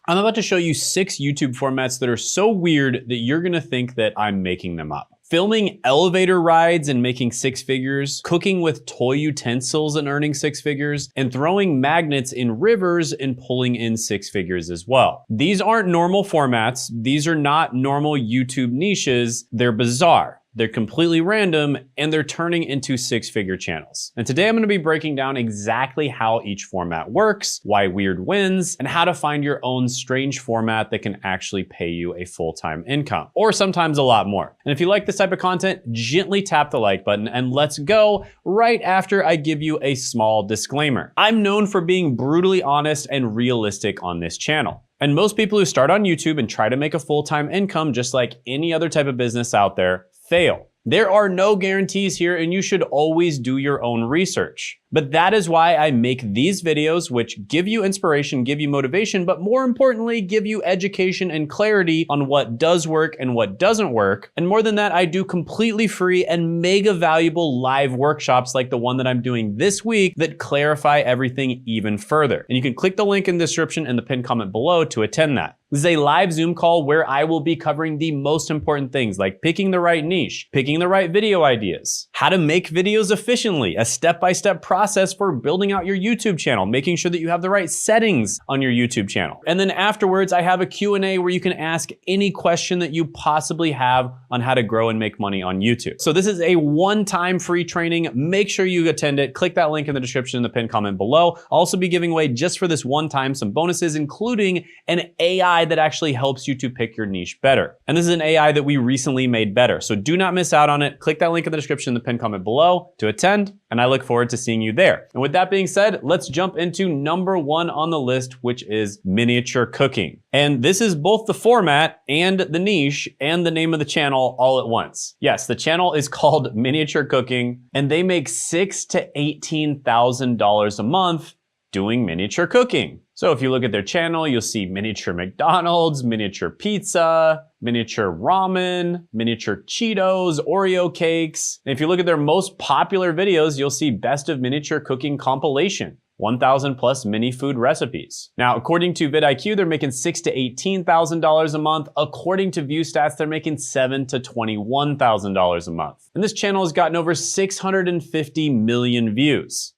I'm about to show you 6 YouTube formats that are so weird that you're gonna think that I'm making them up. Filming elevator rides and making 6 figures, cooking with toy utensils and earning 6 figures, and throwing magnets in rivers and pulling in 6 figures as well. These aren't normal formats. These are not normal YouTube niches. They're bizarre. They're completely random, and they're turning into 6-figure channels. And today I'm gonna be breaking down exactly how each format works, why weird wins, and how to find your own strange format that can actually pay you a full-time income, or sometimes a lot more. And if you like this type of content, gently tap the like button and let's go right after I give you a small disclaimer. I'm known for being brutally honest and realistic on this channel. And most people who start on YouTube and try to make a full-time income, just like any other type of business out there, fail. There are no guarantees here, and you should always do your own research. But that is why I make these videos, which give you inspiration, give you motivation, but more importantly, give you education and clarity on what does work and what doesn't work. And more than that, I do completely free and mega valuable live workshops like the one that I'm doing this week that clarify everything even further. And you can click the link in the description and the pinned comment below to attend that. This is a live Zoom call where I will be covering the most important things like picking the right niche, picking the right video ideas, how to make videos efficiently, a step-by-step process for building out your YouTube channel, making sure that you have the right settings on your YouTube channel. And then afterwards, I have a Q&A where you can ask any question that you possibly have on how to grow and make money on YouTube. So this is a one-time free training. Make sure you attend it. Click that link in the description in the pinned comment below. I'll also be giving away just for this one time some bonuses, including an AI that actually helps you to pick your niche better. And this is an AI that we recently made better. So do not miss out on it. Click that link in the description in the pinned comment below to attend, and I look forward to seeing you there. And with that being said, let's jump into number 1 on the list, which is miniature cooking. And this is both the format and the niche and the name of the channel all at once. Yes, the channel is called Miniature Cooking, and they make $6,000 to $18,000 a month doing miniature cooking. So if you look at their channel, you'll see miniature McDonald's, miniature pizza, miniature ramen, miniature Cheetos, Oreo cakes. And if you look at their most popular videos, you'll see best of miniature cooking compilation. 1,000 plus mini food recipes. Now, according to vidIQ, they're making $6,000 to $18,000 a month. According to View Stats, they're making $7,000 to $21,000 a month. And this channel has gotten over 650 million views.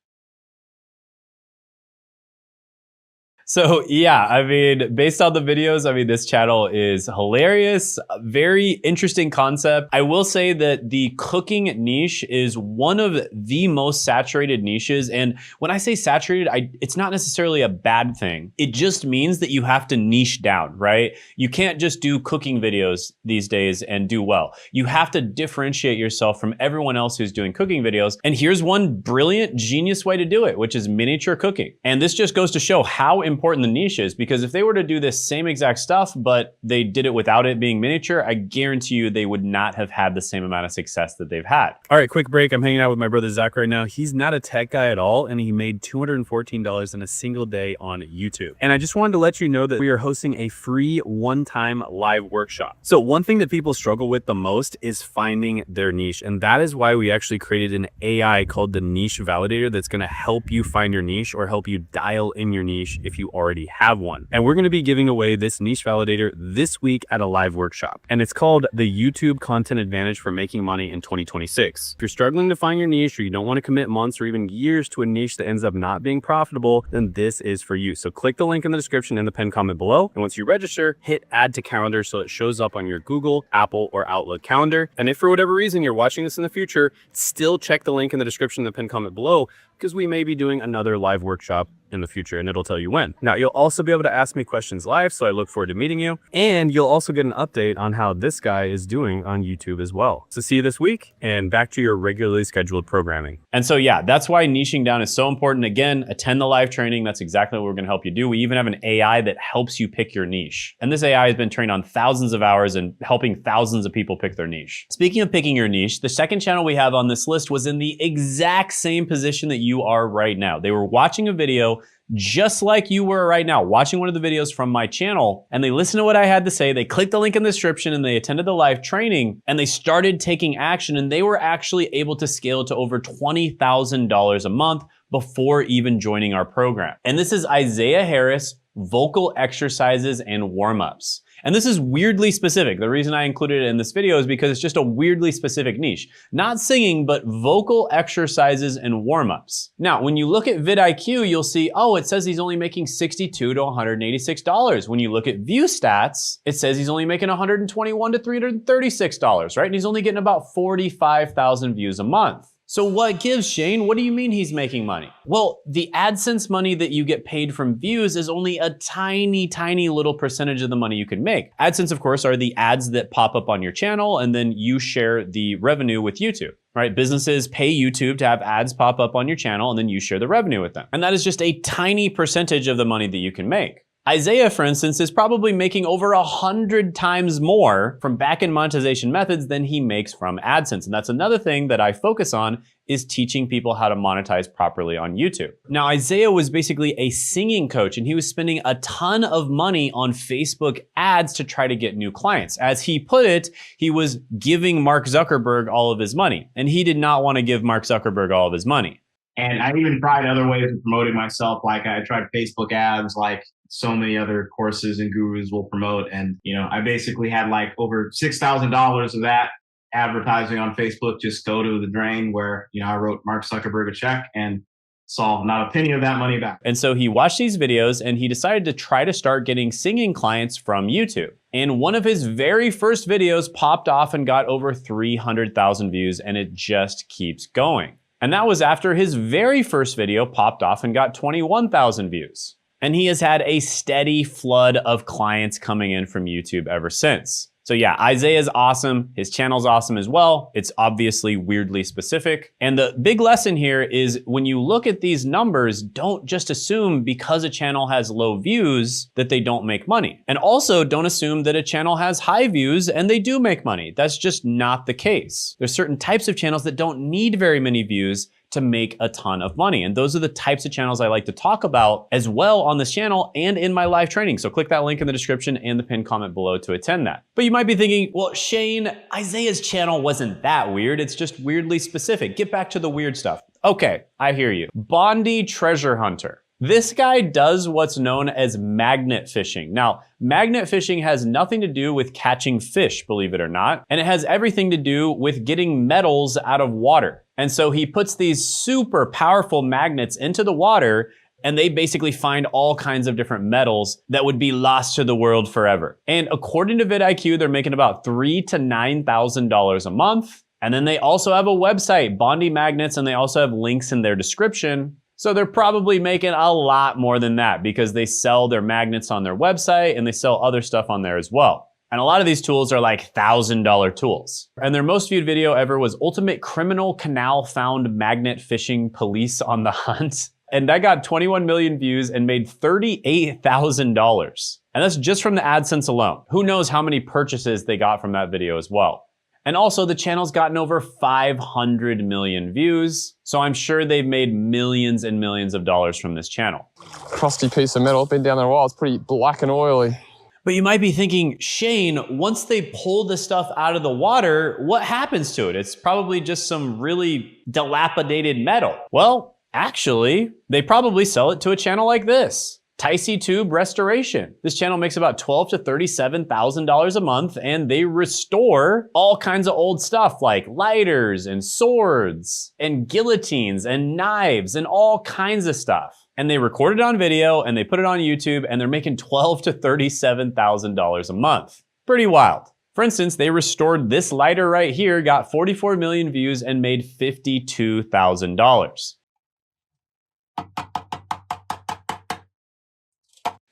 So yeah, I mean, based on the videos, I mean, this channel is hilarious, very interesting concept. I will say that the cooking niche is one of the most saturated niches. And when I say saturated, it's not necessarily a bad thing. It just means that you have to niche down, right? You can't just do cooking videos these days and do well. You have to differentiate yourself from everyone else who's doing cooking videos. And here's one brilliant, genius way to do it, which is miniature cooking. And this just goes to show how important the niche is, because if they were to do this same exact stuff, but they did it without it being miniature, I guarantee you they would not have had the same amount of success that they've had. All right, quick break. I'm hanging out with my brother Zach right now. He's not a tech guy at all, and he made $214 in a single day on YouTube. And I just wanted to let you know that we are hosting a free one-time live workshop. So one thing that people struggle with the most is finding their niche. And that is why we actually created an AI called the Niche Validator that's going to help you find your niche or help you dial in your niche if you already have one. And we're going to be giving away this Niche Validator this week at a live workshop. And it's called the YouTube Content Advantage for Making Money in 2026. If you're struggling to find your niche, or you don't want to commit months or even years to a niche that ends up not being profitable, then this is for you. So click the link in the description and the pinned comment below. And once you register, hit add to calendar so it shows up on your Google, Apple, or Outlook calendar. And if for whatever reason you're watching this in the future, still check the link in the description and the pinned comment below, because we may be doing another live workshop in the future, and it'll tell you when. Now, you'll also be able to ask me questions live, so I look forward to meeting you. And you'll also get an update on how this guy is doing on YouTube as well. So see you this week, and back to your regularly scheduled programming. And so yeah, that's why niching down is so important. Again, attend the live training. That's exactly what we're gonna help you do. We even have an AI that helps you pick your niche. And this AI has been trained on thousands of hours and helping thousands of people pick their niche. Speaking of picking your niche, the second channel we have on this list was in the exact same position that you are right now. They were watching a video just like you were right now, watching one of the videos from my channel, and they listened to what I had to say, they clicked the link in the description, and they attended the live training, and they started taking action, and they were actually able to scale to over $20,000 a month before even joining our program. And this is Isaiah Harris, vocal exercises and warm-ups. And this is weirdly specific. The reason I included it in this video is because it's just a weirdly specific niche. Not singing, but vocal exercises and warm-ups. Now, when you look at vidIQ, you'll see, oh, it says he's only making $62 to $186. When you look at view stats, it says he's only making $121 to $336, right? And he's only getting about 45,000 views a month. So what gives, Shane? What do you mean he's making money? Well, the AdSense money that you get paid from views is only a tiny, tiny little percentage of the money you can make. AdSense, of course, are the ads that pop up on your channel, and then you share the revenue with YouTube. Right? Businesses pay YouTube to have ads pop up on your channel, and then you share the revenue with them. And that is just a tiny percentage of the money that you can make. Isaiah, for instance, is probably making over 100 times more from back-end monetization methods than he makes from AdSense. And that's another thing that I focus on, is teaching people how to monetize properly on YouTube. Now, Isaiah was basically a singing coach, and he was spending a ton of money on Facebook ads to try to get new clients. As he put it, he was giving Mark Zuckerberg all of his money, and he did not want to give Mark Zuckerberg all of his money. And I even tried other ways of promoting myself. Like I tried Facebook ads, like so many other courses and gurus will promote. And, I basically had like over $6,000 of that advertising on Facebook just go to the drain, where, I wrote Mark Zuckerberg a check and saw not a penny of that money back. And so he watched these videos and he decided to try to start getting singing clients from YouTube. And one of his very first videos popped off and got over 300,000 views, and it just keeps going. And that was after his very first video popped off and got 21,000 views. And he has had a steady flood of clients coming in from YouTube ever since. So yeah, Isaiah's awesome. His channel's awesome as well. It's obviously weirdly specific. And the big lesson here is, when you look at these numbers, don't just assume because a channel has low views that they don't make money. And also don't assume that a channel has high views and they do make money. That's just not the case. There's certain types of channels that don't need very many views to make a ton of money. And those are the types of channels I like to talk about as well on this channel and in my live training. So click that link in the description and the pinned comment below to attend that. But you might be thinking, well, Shane, Isaiah's channel wasn't that weird. It's just weirdly specific. Get back to the weird stuff. Okay, I hear you. Bondi Treasure Hunter. This guy does what's known as magnet fishing. Now, magnet fishing has nothing to do with catching fish, believe it or not, and it has everything to do with getting metals out of water. And so he puts these super powerful magnets into the water, and they basically find all kinds of different metals that would be lost to the world forever. And according to vidIQ, they're making about $3,000 to $9,000 a month. And then they also have a website, Bondi Magnets, and they also have links in their description. So they're probably making a lot more than that, because they sell their magnets on their website and they sell other stuff on there as well. And a lot of these tools are like $1,000 tools. And their most viewed video ever was Ultimate Criminal Canal Found Magnet Fishing Police on the Hunt. And that got 21 million views and made $38,000. And that's just from the AdSense alone. Who knows how many purchases they got from that video as well. And also, the channel's gotten over 500 million views, so I'm sure they've made millions and millions of dollars from this channel. Crusty piece of metal, been down there a while, it's pretty black and oily. But you might be thinking, Shane, once they pull the stuff out of the water, what happens to it? It's probably just some really dilapidated metal. Well, actually, they probably sell it to a channel like this. Ticey Tube Restoration. This channel makes about $12,000 to $37,000 a month, and they restore all kinds of old stuff like lighters and swords and guillotines and knives and all kinds of stuff. And they record it on video and they put it on YouTube, and they're making $12,000 to $37,000 a month. Pretty wild. For instance, they restored this lighter right here, got 44 million views and made $52,000.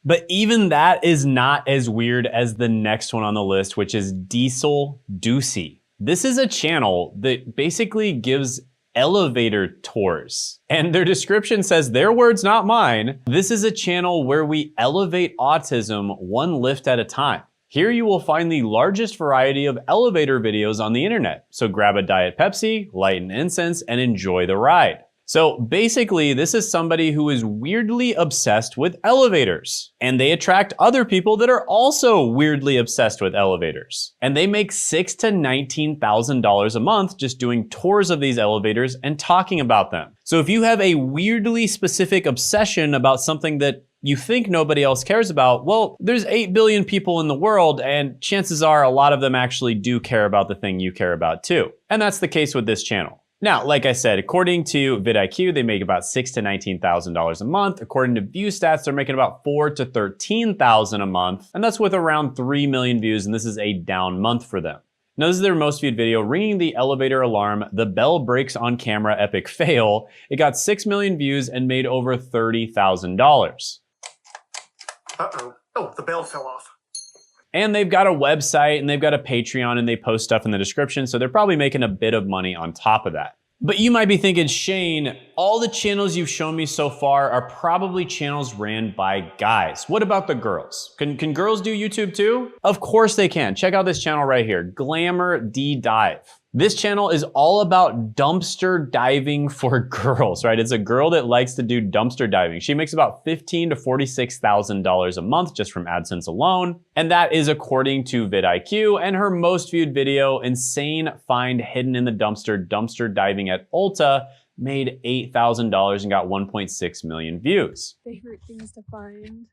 But even that is not as weird as the next one on the list, which is Diesel Ducey. This is a channel that basically gives elevator tours. And their description says, their words, not mine, this is a channel where we elevate autism one lift at a time. Here you will find the largest variety of elevator videos on the internet. So grab a Diet Pepsi, light an incense, and enjoy the ride. So basically, this is somebody who is weirdly obsessed with elevators. And they attract other people that are also weirdly obsessed with elevators. And they make $6,000 to $19,000 a month just doing tours of these elevators and talking about them. So if you have a weirdly specific obsession about something that you think nobody else cares about, well, there's 8 billion people in the world, and chances are a lot of them actually do care about the thing you care about too. And that's the case with this channel. Now, like I said, according to vidIQ, they make about $6,000 to $19,000 a month. According to View Stats, they're making about $4,000 to $13,000 a month, and that's with around 3 million views, and this is a down month for them. Now, this is their most viewed video, ringing the elevator alarm, the bell breaks on camera, epic fail. It got 6 million views and made over $30,000. Uh-oh. Oh, the bell fell off. And they've got a website and they've got a Patreon and they post stuff in the description, so they're probably making a bit of money on top of that. But you might be thinking, Shane, all the channels you've shown me so far are probably channels ran by guys. What about the girls? Can girls do YouTube too? Of course they can. Check out this channel right here, Glamour D Dive. This channel is all about dumpster diving for girls, right? It's a girl that likes to do dumpster diving. She makes about $15,000 to $46,000 a month just from AdSense alone. And that is according to vidIQ. And her most viewed video, Insane Find Hidden in the Dumpster Diving at Ulta, made $8,000 and got 1.6 million views. Favorite things to find.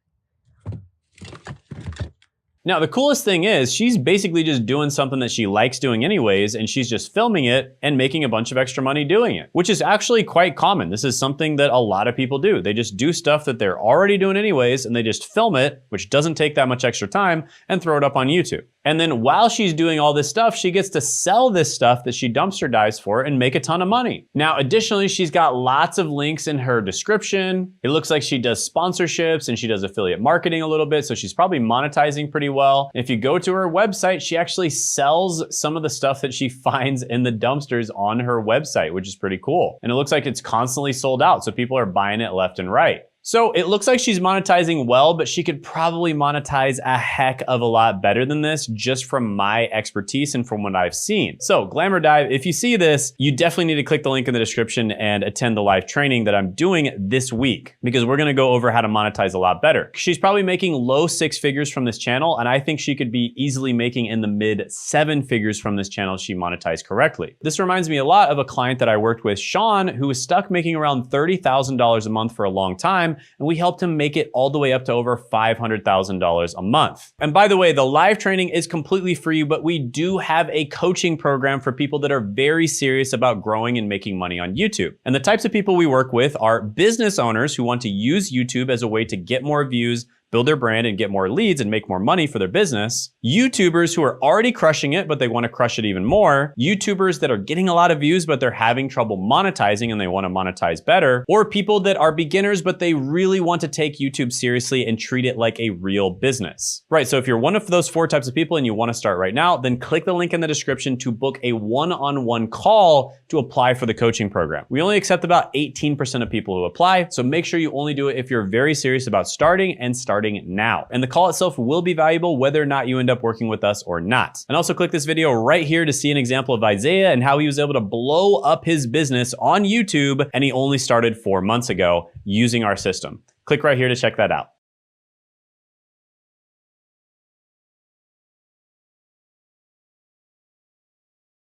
Now, the coolest thing is she's basically just doing something that she likes doing anyways, and she's just filming it and making a bunch of extra money doing it, which is actually quite common. This is something that a lot of people do. They just do stuff that they're already doing anyways, and they just film it, which doesn't take that much extra time, and throw it up on YouTube. And then while she's doing all this stuff, she gets to sell this stuff that she dumpster dives for and make a ton of money. Now, additionally, she's got lots of links in her description. It looks like she does sponsorships and she does affiliate marketing a little bit, so she's probably monetizing pretty well. And if you go to her website, she actually sells some of the stuff that she finds in the dumpsters on her website, which is pretty cool. And it looks like it's constantly sold out, so people are buying it left and right. So it looks like she's monetizing well, but she could probably monetize a heck of a lot better than this just from my expertise and from what I've seen. So Glamour Dive, if you see this, you definitely need to click the link in the description and attend the live training that I'm doing this week, because we're gonna go over how to monetize a lot better. She's probably making low 6 figures from this channel, and I think she could be easily making in the mid 7 figures from this channel if she monetized correctly. This reminds me a lot of a client that I worked with, Sean, who was stuck making around $30,000 a month for a long time, and we helped him make it all the way up to over $500,000 a month. And by the way, the live training is completely free, but we do have a coaching program for people that are very serious about growing and making money on YouTube. And the types of people we work with are business owners who want to use YouTube as a way to get more views, build their brand and get more leads and make more money for their business. YouTubers who are already crushing it, but they want to crush it even more. YouTubers that are getting a lot of views, but they're having trouble monetizing and they want to monetize better. Or people that are beginners, but they really want to take YouTube seriously and treat it like a real business. Right, so if you're one of those 4 types of people and you want to start right now, then click the link in the description to book a one-on-one call to apply for the coaching program. We only accept about 18% of people who apply, so make sure you only do it if you're very serious about starting now. And the call itself will be valuable whether or not you end up working with us or not. And also click this video right here to see an example of Isaiah and how he was able to blow up his business on YouTube, and he only started 4 months ago using our system. Click right here to check that out.